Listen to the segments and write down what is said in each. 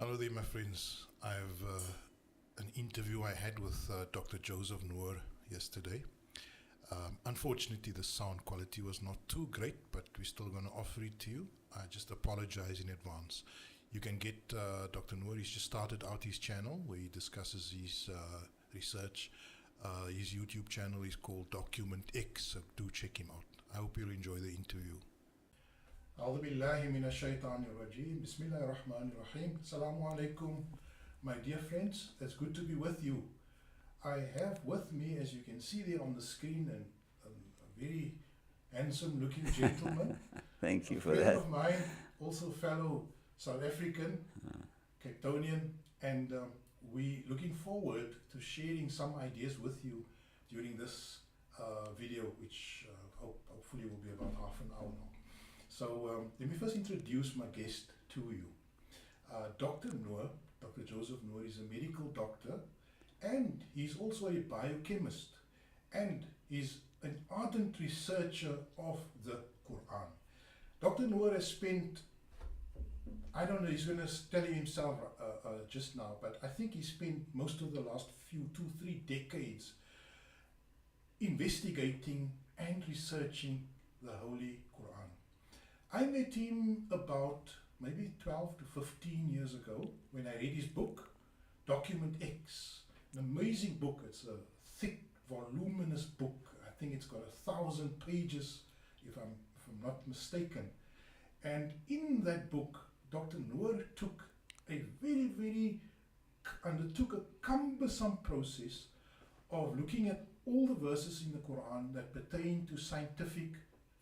Hello there, my friends. I have an interview I had with Dr. Joseph Noor yesterday. Unfortunately, the sound quality was not too great, but we're still going to offer it to you. I just apologize in advance. You can get Dr. Noor. He's just started out his channel where he discusses his research. His YouTube channel is called DocumentX, so do check him out. I hope you'll enjoy the interview. أعوذ بالله من الشيطان الرجيم بسم الله الرحمن الرحيم السلام عليكم. My dear friends, it's good to be with you. I have with me, as you can see there on the screen, a very handsome looking gentleman. Thank you for that. A friend that. of mine, also fellow South African, Cape Townian, and we looking forward to sharing some ideas with you during this video, which hopefully will be about half an hour now. So let me first introduce my guest to you. Dr. Noor, Dr. Joseph Noor, is a medical doctor, and he's also a biochemist, and he's an ardent researcher of the Qur'an. Dr. Noor has spent, I don't know, he's going to tell you himself just now, but I think he spent most of the last 2-3 decades investigating and researching the Holy Qur'an. I met him about maybe 12 to 15 years ago when I read his book, DocumentX. An amazing book. It's a thick, voluminous book. I think it's got 1,000 pages, if I'm not mistaken. And in that book, Dr. Noor undertook a cumbersome process of looking at all the verses in the Quran that pertain to scientific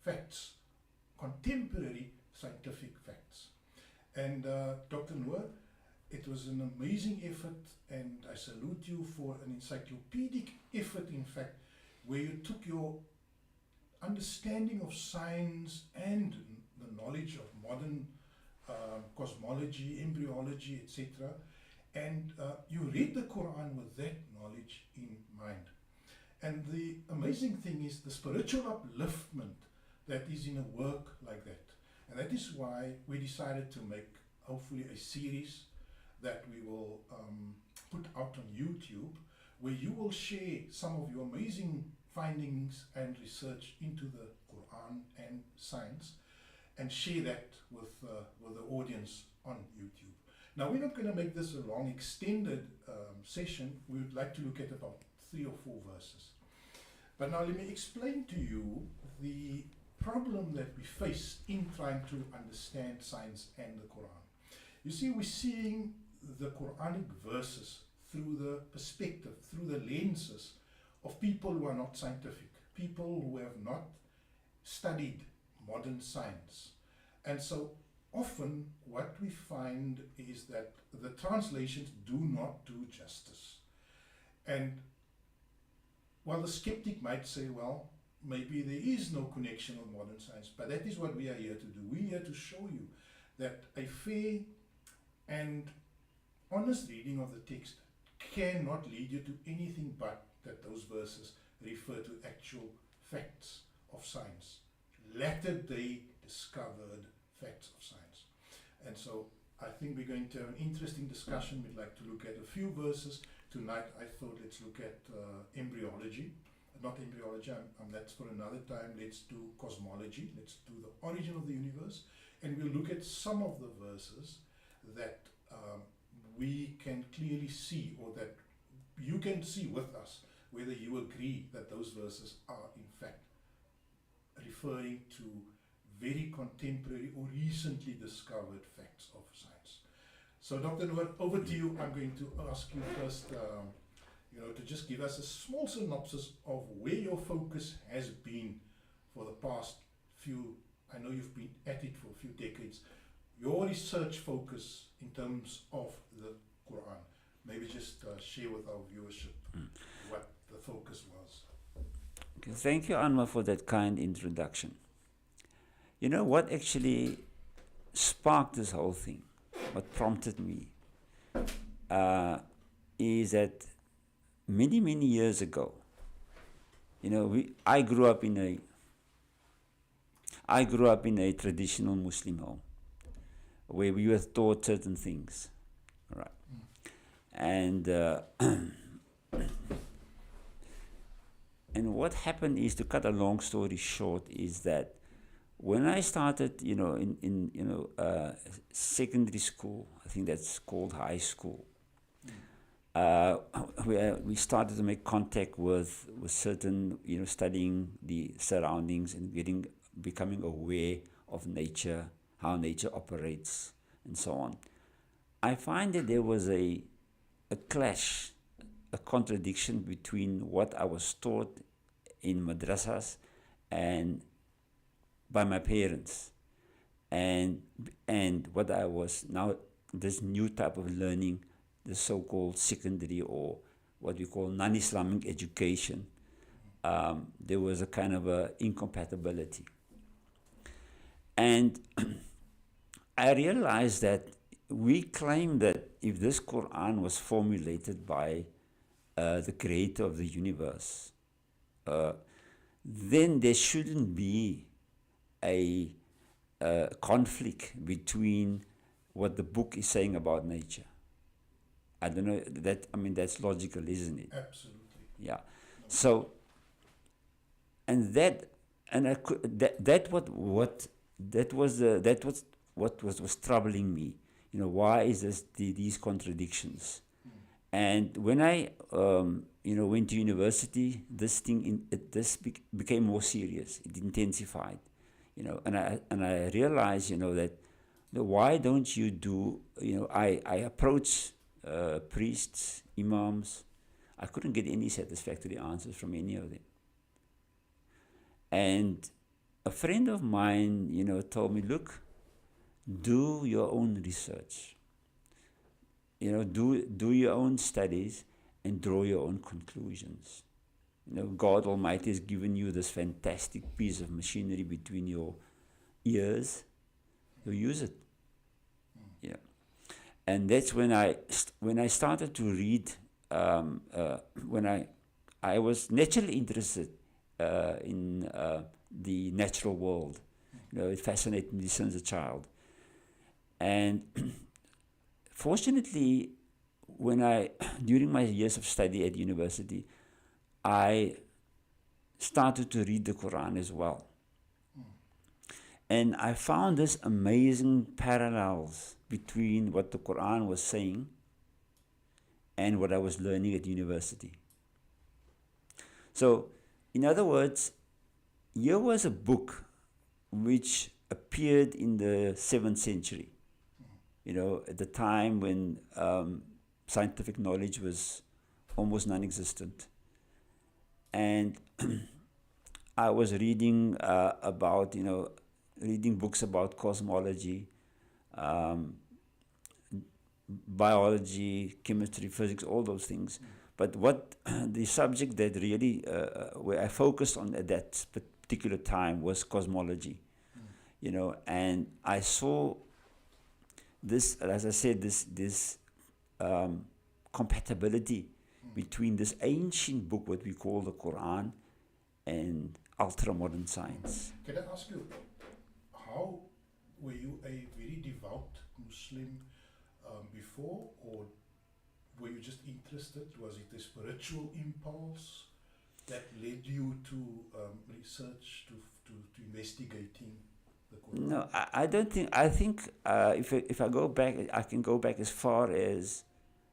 facts, contemporary scientific facts. And Dr. Noor, it was an amazing effort, and I salute you for an encyclopedic effort, in fact, where you took your understanding of science and the knowledge of modern cosmology, embryology, etc., and you read the Quran with that knowledge in mind. And the amazing thing is the spiritual upliftment that is in a work like that. And that is why we decided to make, hopefully, a series that we will put out on YouTube, where you will share some of your amazing findings and research into the Quran and science, and share that with the audience on YouTube. Now, we're not going to make this a long, extended session. We would like to look at about 3 or 4 verses. But now let me explain to you the problem that we face in trying to understand science and the Quran. You see, we're seeing the Quranic verses through the perspective, through the lenses of people who are not scientific, people who have not studied modern science. And so often what we find is that the translations do not do justice. And while the skeptic might say, well, maybe there is no connection with modern science, but that is what we are here to do. We're here to show you that a fair and honest reading of the text cannot lead you to anything but that those verses refer to actual facts of science, latter-day discovered facts of science. And so I think we're going to have an interesting discussion. We'd like to look at a few verses. Tonight I thought let's look at embryology. Not embryology, that's for another time. Let's do cosmology, let's do the origin of the universe, and we'll look at some of the verses that we can clearly see, or that you can see with us, whether you agree that those verses are in fact referring to very contemporary or recently discovered facts of science. So Dr. Noor, over to you. I'm going to ask you first to just give us a small synopsis of where your focus has been for the past few, I know you've been at it for a few decades, your research focus in terms of the Quran. Maybe just share with our viewership what the focus was. Okay, thank you, Anwar, for that kind introduction. You know what actually sparked this whole thing, what prompted me, is that many years ago, I grew up in a traditional Muslim home where we were taught certain things. right? And and what happened is, to cut a long story short, is that when I started, in secondary school, I think that's called high school, we started to make contact with certain, studying the surroundings and becoming aware of nature, how nature operates, and so on. I find that there was a clash, a contradiction between what I was taught in madrasas and by my parents, and what I was now, this new type of learning, the so-called secondary, or what we call non-Islamic education. There was a kind of a incompatibility. And I realized that we claim that if this Qur'an was formulated by the creator of the universe, then there shouldn't be a conflict between what the book is saying about nature. I don't know, that's logical, isn't it? Absolutely. Yeah. So, and that was troubling me. Why is this these contradictions? And when I went to university, this became more serious. It intensified, and I realized, that why don't you do, I approached priests, imams. I couldn't get any satisfactory answers from any of them. And a friend of mine, told me, look, do your own research. Do your own studies and draw your own conclusions. God Almighty has given you this fantastic piece of machinery between your ears. So use it. Yeah. And that's when I started to read. When I was naturally interested in the natural world. It fascinated me since a child. And fortunately, during my years of study at university, I started to read the Qur'an as well. And I found this amazing parallels between what the Qur'an was saying and what I was learning at university. So, in other words, here was a book which appeared in the 7th century, at the time when scientific knowledge was almost non-existent. And I was reading reading books about cosmology, biology, chemistry, physics, all those things. But what the subject that really, where I focused on at that particular time was cosmology, and I saw this, as I said, this compatibility between this ancient book, what we call the Qur'an, and ultra-modern science. Can I ask you, how were you a very devout Muslim before, or were you just interested? Was it a spiritual impulse that led you to research, to investigating the Quran? No, I don't think. I think if I go back, I can go back as far as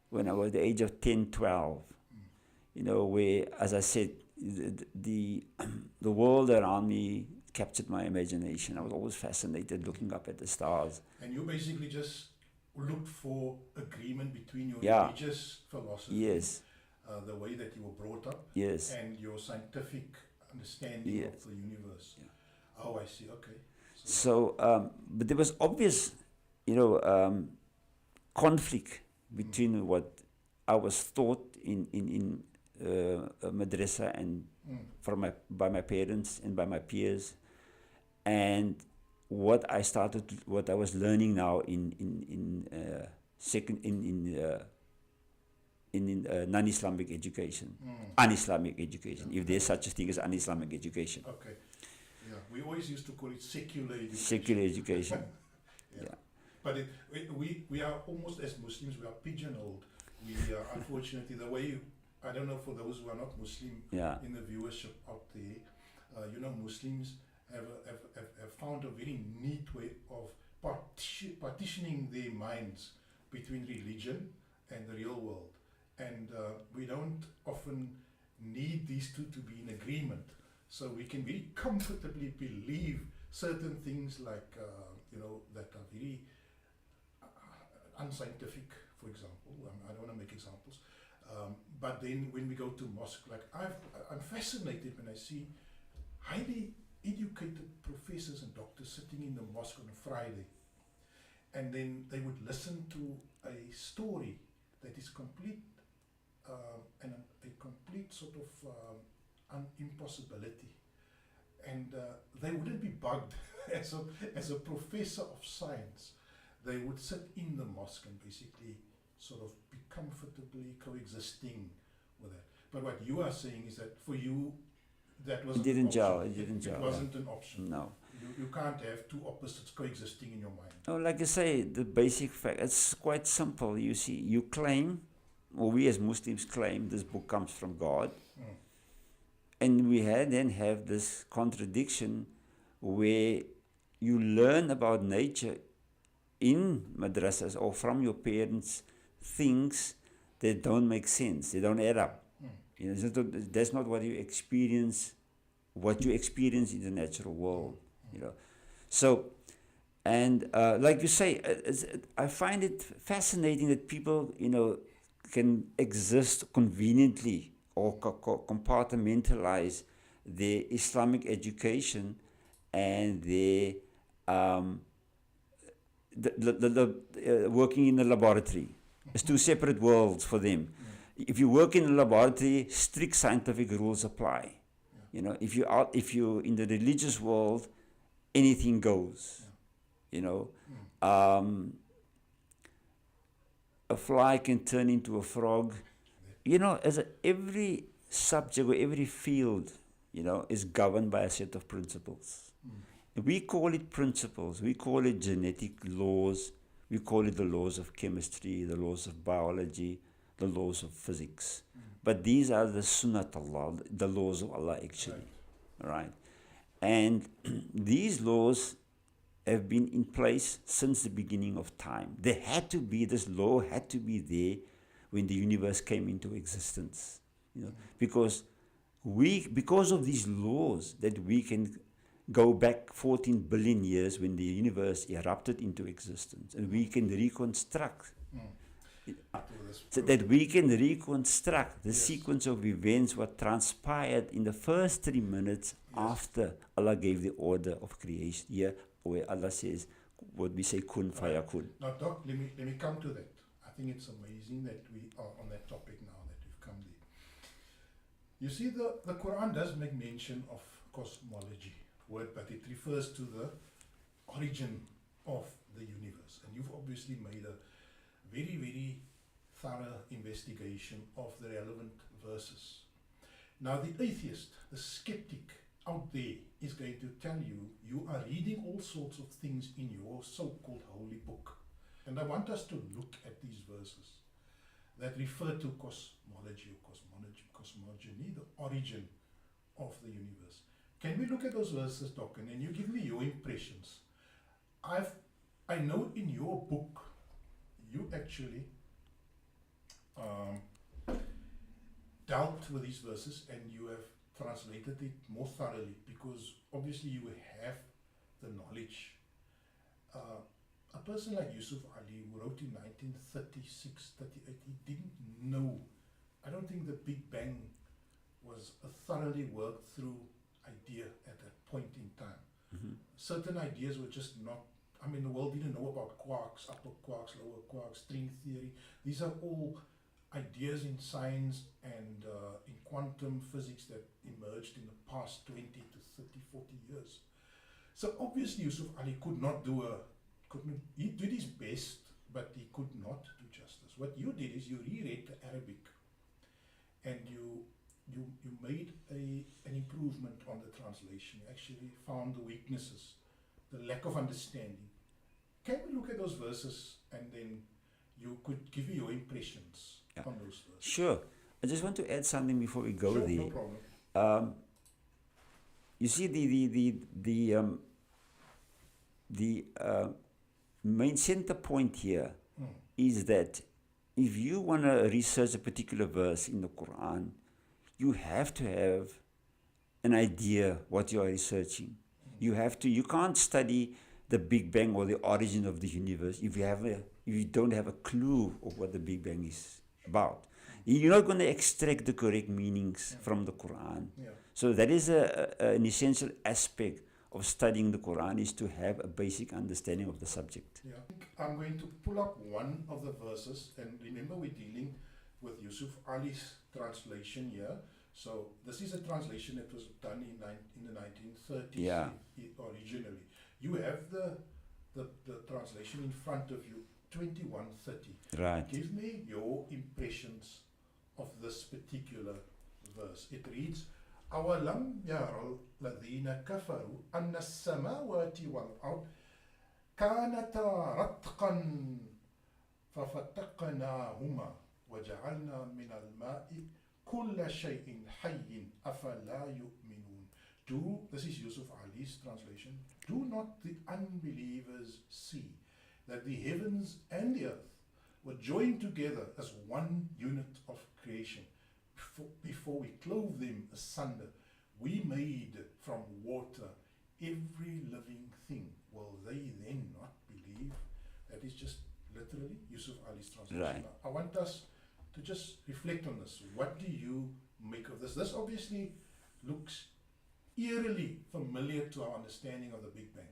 when I was the age of 10, 12. Where, as I said, the world around me captured my imagination. I was always fascinated looking up at the stars. And you basically just looked for agreement between your religious philosophy, yes, the way that you were brought up, yes, and your scientific understanding of the universe. Yeah. Oh, I see. Okay. So, but there was obvious, conflict between what I was taught in madrasa and by my parents and by my peers, and what I was learning now in non-Islamic education, un-Islamic education, if there's such a thing as un-Islamic education. Okay. Yeah, we always used to call it secular education. Secular education. Yeah. But we are almost, as Muslims, we are pigeonholed. We unfortunately, the way I don't know, for those who are not Muslim in the viewership out there, Muslims have found a very neat way of partitioning their minds between religion and the real world. And we don't often need these two to be in agreement. So we can very comfortably believe certain things like, that are very unscientific, for example. I don't want to make examples. But then when we go to mosque, like I'm fascinated when I see highly educated professors and doctors sitting in the mosque on a Friday, and then they would listen to a story that is complete and a complete sort of impossibility, and they wouldn't be bugged as a professor of science. They would sit in the mosque and basically sort of be comfortably coexisting with that. But what you are saying is that for you, that wasn't it didn't an gel. option. It didn't gel. It wasn't an option. No. You can't have two opposites coexisting in your mind. No, like I say, the basic fact, it's quite simple. You see, you claim, or we as Muslims claim, this book comes from God. And we then have this contradiction where you learn about nature in madrasas or from your parents things that don't make sense. They don't add up. That's not what you experience. What you experience in the natural world. So, and like you say, I find it fascinating that people, can exist conveniently or compartmentalize their Islamic education and their working in the laboratory. It's two separate worlds for them. If you work in a laboratory, strict scientific rules apply. If you're in the religious world, anything goes. A fly can turn into a frog. Every subject or every field, is governed by a set of principles. We call it principles. We call it genetic laws. We call it the laws of chemistry, the laws of biology, the laws of physics. But these are the sunnat Allah, the laws of Allah actually. Right? And these laws have been in place since the beginning of time. This law had to be there when the universe came into existence. Because of these laws that we can go back 14 billion years when the universe erupted into existence, and we can reconstruct so that we can reconstruct the sequence of events what transpired in the first 3 minutes after Allah gave the order of creation, where Allah says what we say kun fayakun. Now Doc, let me come to that. I think it's amazing that we are on that topic now, that we've come there. You see, the Qur'an does make mention of cosmology word, but it refers to the origin of the universe. And you've obviously made a very, very thorough investigation of the relevant verses. Now the atheist, the skeptic out there is going to tell you, you are reading all sorts of things in your so-called holy book. And I want us to look at these verses that refer to cosmology, the origin of the universe. Can we look at those verses, Doc, and then you give me your impressions? I know in your book, you actually dealt with these verses and you have translated it more thoroughly, because obviously you have the knowledge. A person like Yusuf Ali, who wrote in 1936, 38, he didn't know. I don't think the Big Bang was a thoroughly worked through idea at that point in time. Certain ideas were just not, the world didn't know about quarks, upper quarks, lower quarks, string theory. These are all ideas in science and in quantum physics that emerged in the past 20 to 30, 40 years. So obviously Yusuf Ali he did his best, but he could not do justice. What you did is you reread the Arabic and you made an improvement on the translation. You actually found the weaknesses, the lack of understanding. can we look at those verses and then you could give me your impressions on those verses? Sure. I just want to add something before we go Sure, there. no problem. You see, the main center point here is that if you want to research a particular verse in the Quran, you have to have an idea what you are researching. You can't study the Big Bang or the origin of the universe if you don't have a clue of what the Big Bang is about. You're not going to extract the correct meanings from the Quran. Yeah. So that is an essential aspect of studying the Quran, is to have a basic understanding of the subject. Yeah. I'm going to pull up one of the verses, and remember we're dealing with Yusuf Ali's translation here. So this is a translation that was done in the 1930s originally. You have the translation in front of you, 2130. Right. Give me your impressions of this particular verse. It reads, أَوَلَمْ يَرَ الَّذِينَ كَفَرُوا أَنَّ السَّمَاوَاتِ وَالْأَرْضَ كَانَتَا رَتْقًا فَفَتَقْنَاهُمَا وَجَعَلْنَا مِنَ الْمَاءِ كُلَّ شَيْءٍ حَيٍّ أَفَلَا يُؤْمِنُونَ. This is Yusuf Ali's translation. Do not the unbelievers see that the heavens and the earth were joined together as one unit of creation? Before we clove them asunder, we made from water every living thing. Will they then not believe? That is just literally Yusuf Ali's translation. Right. I want us to just reflect on this. What do you make of this? This obviously looks eerily familiar to our understanding of the Big Bang.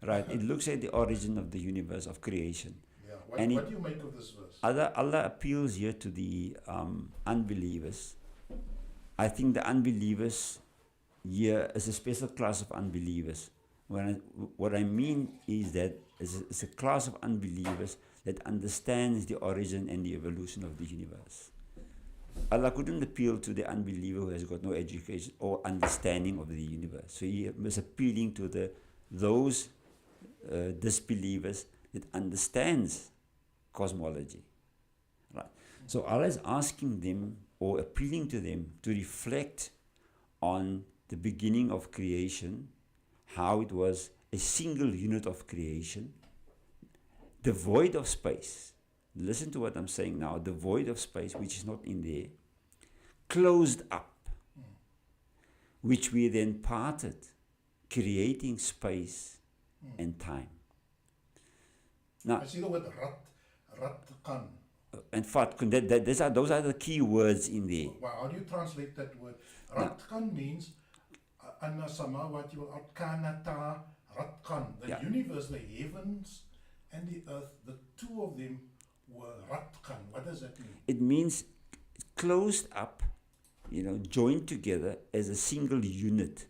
Right. It looks at the origin of the universe, of creation. Yeah. What do you make of this verse? Allah appeals here to the unbelievers. I think the unbelievers here is a special class of unbelievers. What I mean is that it's a class of unbelievers that understands the origin and the evolution of the universe. Allah couldn't appeal to the unbeliever who has got no education or understanding of the universe. So he was appealing to those disbelievers that understands cosmology. Right. So Allah is asking them or appealing to them to reflect on the beginning of creation, how it was a single unit of creation, the void of space. Listen to what I'm saying now. The void of space, which is not in there, closed up, which we then parted, creating space and time. Now, I see the word ratqan. And fatkun, those are the key words in there. Wow, how do you translate that word? Ratqan means anna samawati wal ard kanata ratqan. The universe, the heavens and the earth, the two of them were ratqan. What does that mean? It means closed up, joined together as a single unit,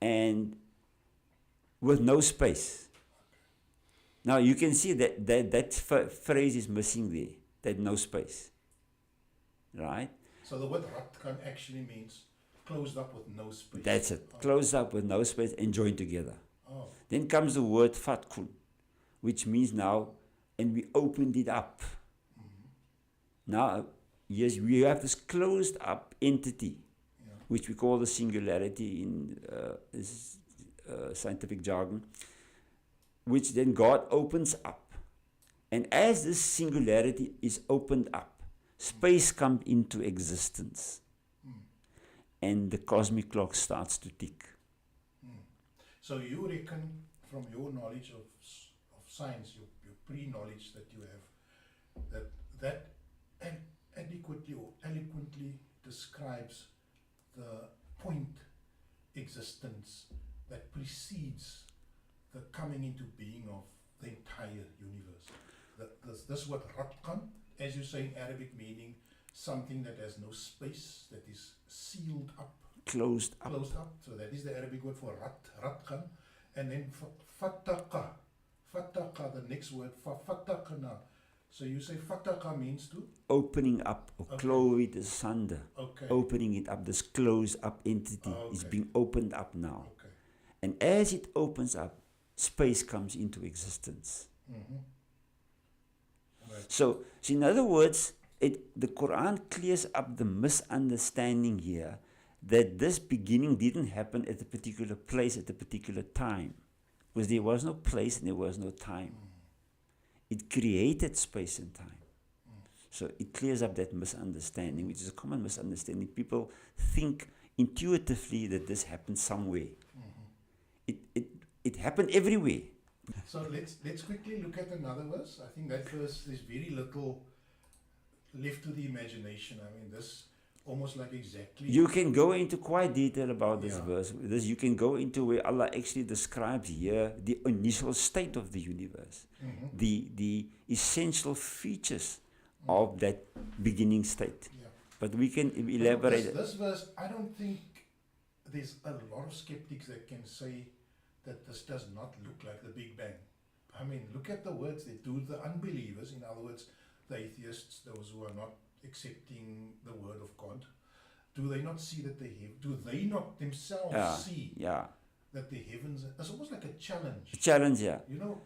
and with no space. Now you can see that phrase is missing there, that no space. Right? So the word ratqan actually means closed up with no space. That's it. Closed up with no space and joined together. Oh. Then comes the word fatkun, which means now, and we opened it up. Now, yes, we have this closed up entity, which we call the singularity in scientific jargon, which then God opens up. And as this singularity is opened up, space comes into existence. And the cosmic clock starts to tick. So you reckon, from your knowledge of science, your pre-knowledge that you have, that adequately or eloquently describes the point existence that precedes the coming into being of the entire universe. This word ratqan, as you say in Arabic, meaning something that has no space, that is sealed up. Closed up. Closed up. So that is the Arabic word for ratqan. And then fataqa. Fataqa, the next word, fataqna. So you say fataqa means to? Opening up or close it asunder. Okay. Opening it up. This closed up entity is being opened up now. Okay. And as it opens up, space comes into existence. Right. So in other words, the Quran clears up the misunderstanding here that this beginning didn't happen at a particular place at a particular time, because there was no place and there was no time. It created space and time. So it clears up that misunderstanding, which is a common misunderstanding. People think intuitively that this happened somewhere. It happened everywhere. So let's quickly look at another verse. I think that verse, there's very little left to the imagination. I mean, this almost like exactly. You can go into quite detail about this Yeah. verse. You can go into where Allah actually describes here the initial state of the universe, the essential features of that beginning state. Yeah. But we can But elaborate. This verse, I don't think there's a lot of skeptics that can say that this does not look like the Big Bang. I mean, look at the words they do. The unbelievers, in other words, the atheists, those who are not accepting the word of God, do they not see that do they not themselves see that the heavens, it's almost like a challenge. Challenge, yeah. You know,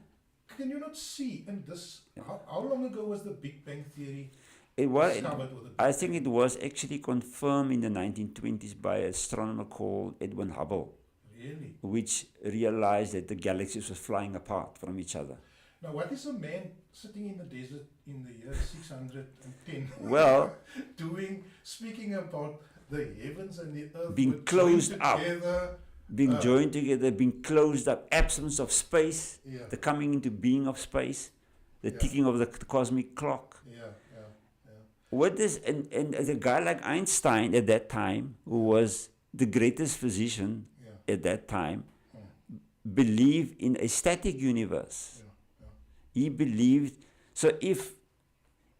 can you not see in this, how long ago was the Big Bang theory discovered? I think it was actually confirmed in the 1920s by an astronomer called Edwin Hubble. Really? Which realized that the galaxies were flying apart from each other. Now, what is a man sitting in the desert in the year 610 well, speaking about the heavens and the earth being closed up, being uh, joined together, being closed up, absence of space, the coming into being of space, the ticking of the cosmic clock. What is, and a guy like Einstein at that time, who was the greatest physician at that time, believed in a static universe. He believed, so if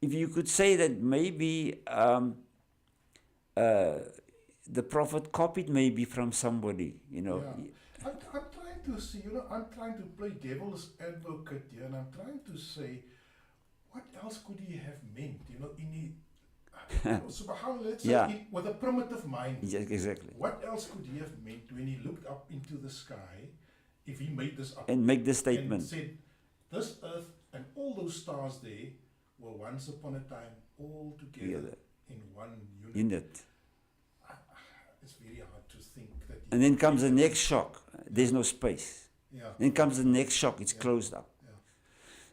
you could say that maybe the Prophet copied maybe from somebody, you know. I'm trying to see, I'm trying to play devil's advocate here, and I'm trying to say, what else could he have meant, subhanAllah, let's say with a primitive mind. Yes, exactly. What else could he have meant when he looked up into the sky, if he made this up and make the statement and said, this earth and all those stars there were once upon a time all together in one unit. It's very hard to think that. And then comes the next shock. There's no space. Then comes the next shock. It's closed up.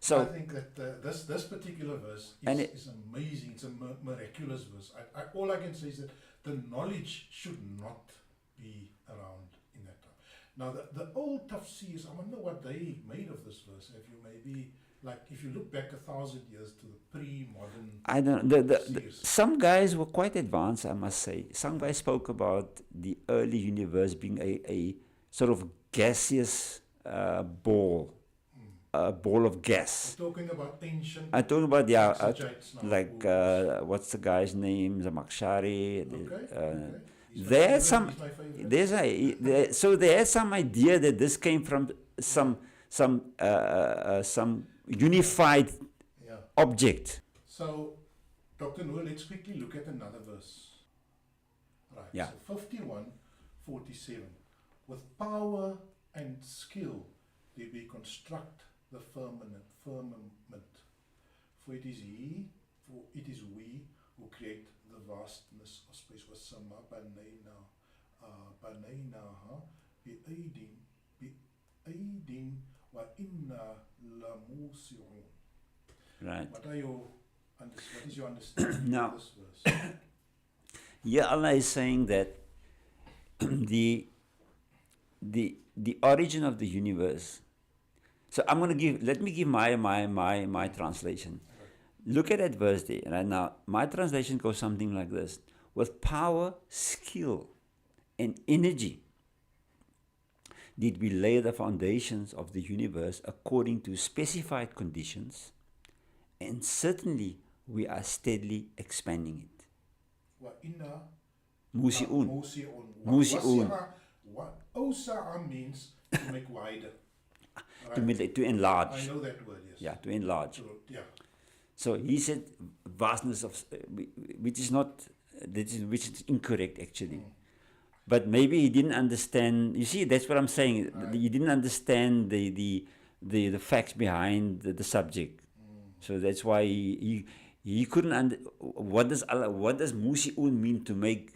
So I think that this particular verse is amazing. It's a miraculous verse. All I can say is that the knowledge should not be around in that time. Now the old tafsirs, I wonder what they made of this verse. If you maybe, like, if you look back 1,000 years to the pre-modern, I don't know. Some guys were quite advanced, I must say. Some guys spoke about the early universe being a sort of gaseous ball. A ball of gas. Talking about ancient. I'm talking about like what's the guy's name? Zamakshari. There's some. So they had some idea that this came from some unified object. So, Dr. Noor, let's quickly look at another verse. Right. So 51:47. With power and skill, they be construct the firmament. For it is we who create the vastness of space. وَالسَّمَاءَ بَنَيْنَاهَا بِأَيْدٍ وَإِنَّا لَمُوسِعُونَ. Right. What is your understanding of this verse? Yeah, Allah is saying that the origin of the universe. So let me give my translation. Look at that verse there. Right now, my translation goes something like this: with power, skill, and energy, did we lay the foundations of the universe according to specified conditions, and certainly we are steadily expanding it. Musi'un. Awsa'a means to make wider. Right. To enlarge. I know that word, yes. Yeah, to enlarge. Yeah. So he said vastness of, which is incorrect actually. But maybe he didn't understand. You see, that's what I'm saying. Right. He didn't understand the the facts behind the subject. So that's why he couldn't what does Musi'un mean, to make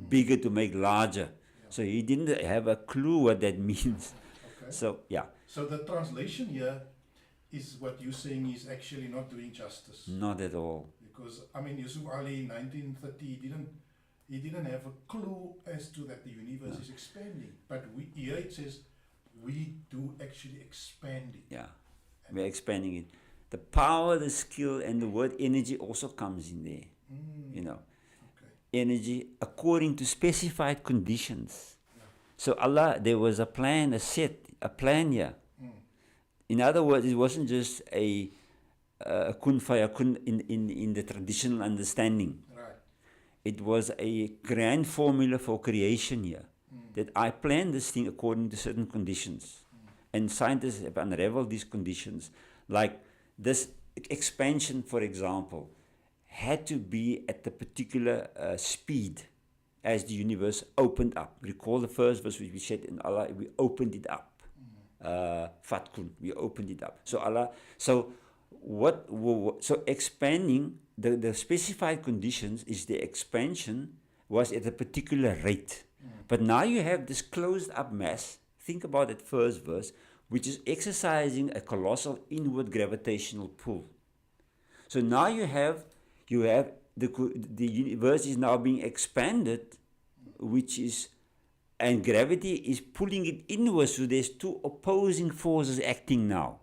bigger, to make larger. So he didn't have a clue what that means. Okay. So yeah, So the translation here is what you're saying is actually not doing justice. not at all. Because I mean, Yusuf Ali in 1930 he didn't have a clue as to that the universe is expanding. But here it says we do actually expand it. Yeah, we're expanding it. The power, the skill, and the word energy also comes in there. You know, Okay. energy according to specified conditions. So Allah, there was a plan, a plan here. In other words, it wasn't just a kun fayakun in the traditional understanding. Right. It was a grand formula for creation here. That I planned this thing according to certain conditions. And scientists have unraveled these conditions. Like this expansion, for example, had to be at the particular speed as the universe opened up. Recall the first verse which we said in Allah, we opened it up. Fatkun, we opened it up. So Allah, so expanding, the specified conditions is the expansion was at a particular rate. But now you have this closed up mass. Think about that first verse, which is exercising a colossal inward gravitational pull. So now you have the universe is now being expanded, and gravity is pulling it inwards. So there's two opposing forces acting now,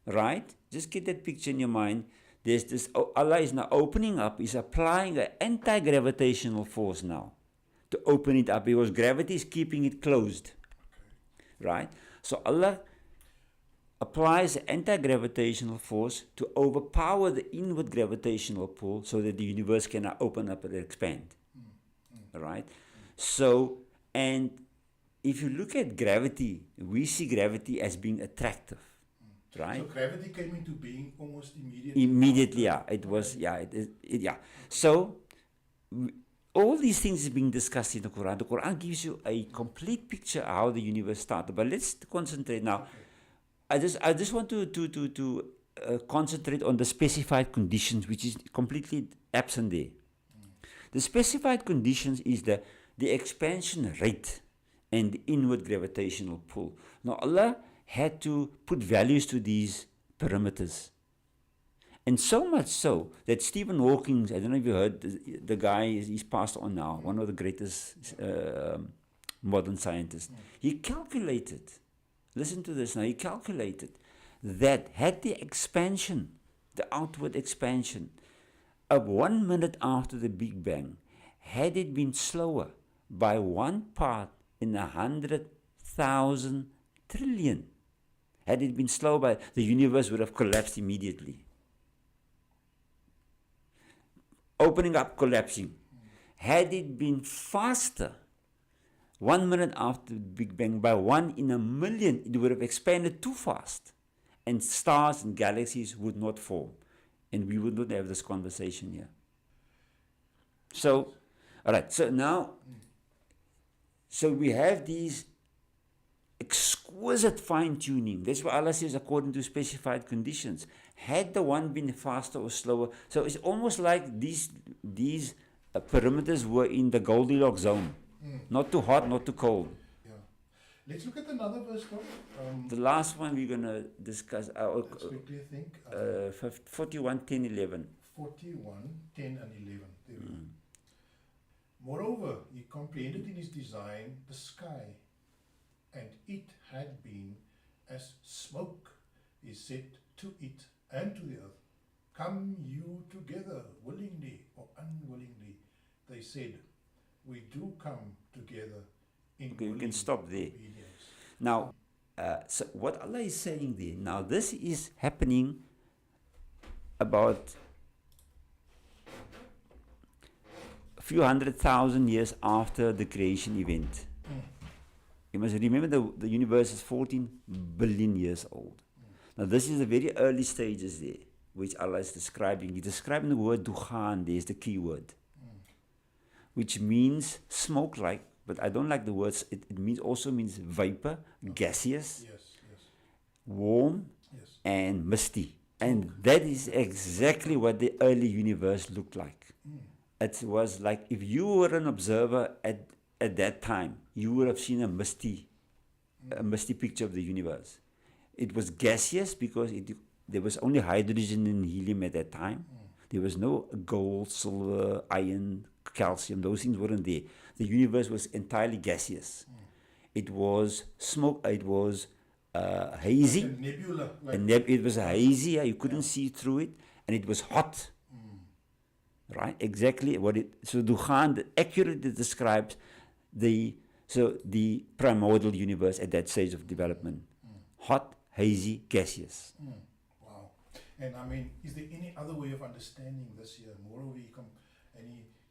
right? Just get that picture in your mind. There's this. Allah is now opening up. Is applying an anti-gravitational force now to open it up, because gravity is keeping it closed, right? So Allah applies an anti-gravitational force to overpower the inward gravitational pull, so that the universe can now open up and expand, right? So, and if you look at gravity, we see gravity as being attractive, right? So gravity came into being almost immediately. Immediately, yeah. It was, yeah. Yeah. So, all these things is being discussed in the Quran. The Quran gives you a complete picture of how the universe started. But let's concentrate now. I just want to concentrate on the specified conditions, which is completely absent there. The specified conditions is the expansion rate and the inward gravitational pull. Now Allah had to put values to these parameters. And so much so that Stephen Hawking, I don't know if you heard, the guy, he's passed on now, one of the greatest modern scientists. He calculated, listen to this now, he calculated that had the expansion, the outward expansion, of 1 minute after the Big Bang, had it been slower by 1 part in 100,000 trillion, had it been slower by, the universe would have collapsed immediately. Opening up, collapsing. Had it been faster, 1 minute after the Big Bang, by 1 in a million, it would have expanded too fast. And stars and galaxies would not form. And we would not have this conversation here. So, all right, so now, so we have these exquisite fine-tuning. That's why Allah says according to specified conditions. Had the one been faster or slower, so it's almost like these parameters were in the Goldilocks zone. Not too hot, not too cold. Yeah. Let's look at another verse, though. The last one we're going to discuss, Let's quickly think. 41, 10, 11. 41, 10 and 11. There we go. Moreover, he comprehended in his design the sky, and it had been as smoke is said to it and to the earth. Come you together, willingly or unwillingly. They said, we do come together in Okay, we can willing stop there. obedience. Now, so what Allah is saying there, now this is happening about a few 100,000 years after the creation event. You must remember the universe is 14 billion years old. Now this is the very early stages there, which Allah is describing. He's describing the word dukhan, there's the key word, which means smoke-like, but I don't like the words. It also means vapor, gaseous. Yes. warm, Yes. and misty. And that is exactly what the early universe looked like. It was like if you were an observer at that time, you would have seen a misty picture of the universe. It was gaseous because there was only hydrogen and helium at that time. There was no gold, silver, iron, calcium. Those things weren't there. The universe was entirely gaseous. It was smoke. It was hazy. Like a nebula. It was hazy. You couldn't see through it, and it was hot. Right? Exactly what it. So Dukhan accurately describes the primordial universe at that stage of development. Hot, hazy, gaseous. Wow. And I mean, is there any other way of understanding this here? Moreover,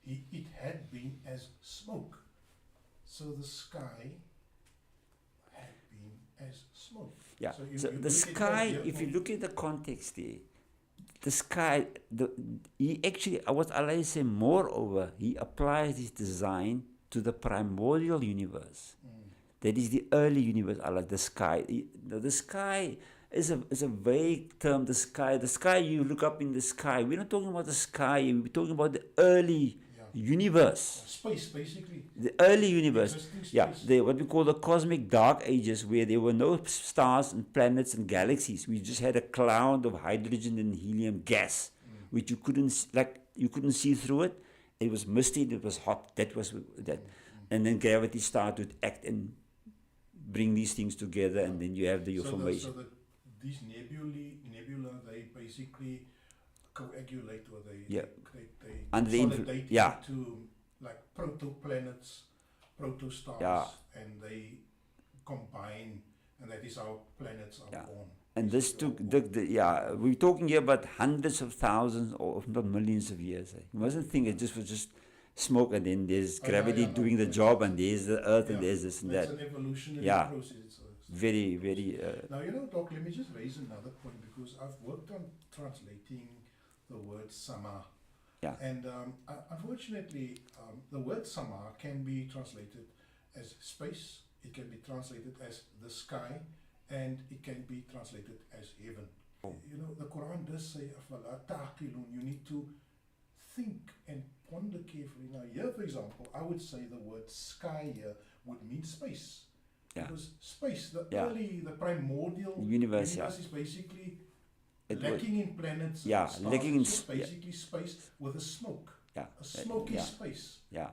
it had been as smoke. So the sky had been as smoke. Yeah. So So you the look at sky, that, if you look at the context there, the sky, he actually, what Allah is saying, moreover, he applies his design to the primordial universe. That is the early universe, Allah, the sky. The sky is a vague term, the sky, you look up in the sky. We're not talking about the sky, we're talking about the early universe. Space, basically. The early universe. Existing space. Yeah, what we call the cosmic dark ages, where there were no stars and planets and galaxies. We just had a cloud of hydrogen and helium gas, which you couldn't see through it. It was misty, it was hot. That was that. And then gravity started to act and bring these things together, and then you have the formation. So these nebula, they basically coagulate, or they And consolidate into like protoplanets, protostars, and they combine, and that is how planets are born. And this took, we're talking here about hundreds of thousands, or if not millions of years. You mustn't think it was just smoke, and then there's gravity doing the job, and there's the earth, and there's this and that. It's an evolutionary process. Very, very. Now, Doc, let me just raise another point, because I've worked on translating the word sama. Yeah. And unfortunately, the word sama can be translated as space, it can be translated as the sky, and it can be translated as heaven. The Quran does say, "Afala ta'qilun," you need to think and ponder carefully. Now, here, for example, I would say the word sky here would mean space. Because space, the primordial universe is basically lacking in planets. Yeah, stars. lacking in It's basically space with a smoke. Yeah. A smoky space. Yeah.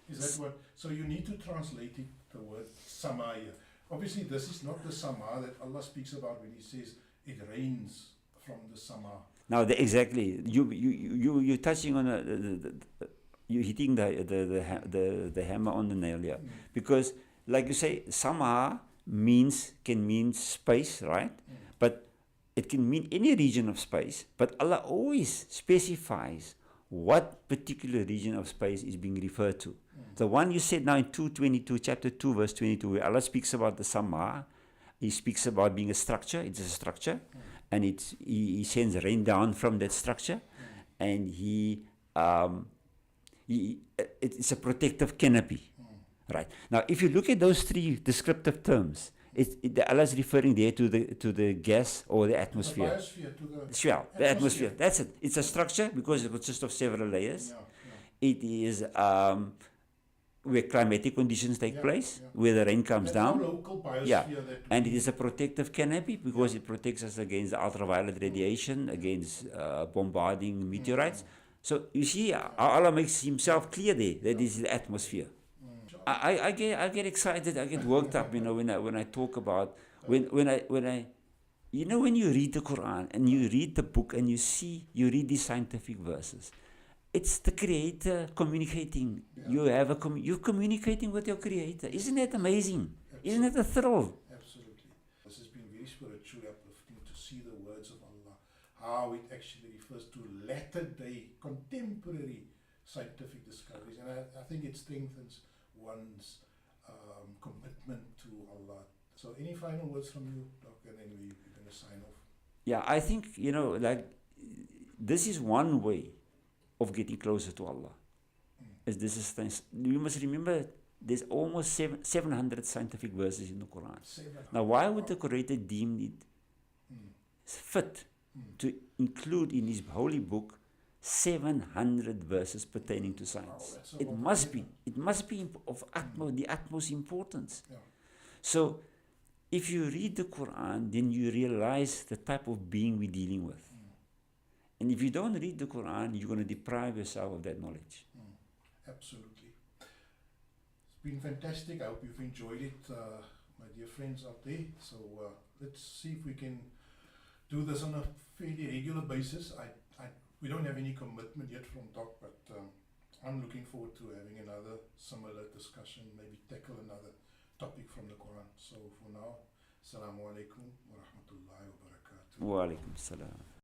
Is that what? So you need to translate it, the word sama here. Obviously, this is not the sama that Allah speaks about when He says it rains from the sama. Now, exactly. You're touching on you're hitting the hammer on the nail here, because, like you say, sama can mean space, right? But it can mean any region of space. But Allah always specifies what particular region of space is being referred to. The one you said now in chapter 2, verse 22, where Allah speaks about the sama, He speaks about being a structure. It's a structure, and He sends rain down from that structure, and it's a protective canopy. Right. Now, if you look at those three descriptive terms, Allah is referring there to the gas or the atmosphere. The biosphere, the atmosphere. That's it. It's a structure because it consists of several layers. It is where climatic conditions take place, where the rain comes down. Local biosphere and it is a protective canopy because it protects us against ultraviolet radiation, against bombarding meteorites. So you see, Allah makes Himself clear there that this is the atmosphere. I get excited, I get worked up, when I talk about when you read the Quran and you read the book and you read these scientific verses, it's the Creator communicating. You're communicating with your Creator. Isn't that amazing? Absolutely. Isn't that a thrill? Absolutely. This has been very spiritually uplifting to see the words of Allah, how it actually refers to latter-day, contemporary scientific discoveries, and I think it strengthens one's commitment to Allah. So any final words from you, Doc, and then we're going to sign off. Yeah, I think, this is one way of getting closer to Allah. You must remember, there's almost 700 scientific verses in the Quran. Now, why would the Creator deem it fit to include in his holy book 700 verses pertaining to science. Wow, that's a It lot must of be. data. It must be of the utmost importance. Yeah. So, if you read the Quran, then you realize the type of being we're dealing with. And if you don't read the Quran, you're going to deprive yourself of that knowledge. Absolutely. It's been fantastic. I hope you've enjoyed it, my dear friends out there. So let's see if we can do this on a fairly regular basis. We don't have any commitment yet from Doc, but I'm looking forward to having another similar discussion, maybe tackle another topic from the Quran. So for now, Assalamu alaikum wa rahmatullahi wa barakatuh. Wa alaikum salam.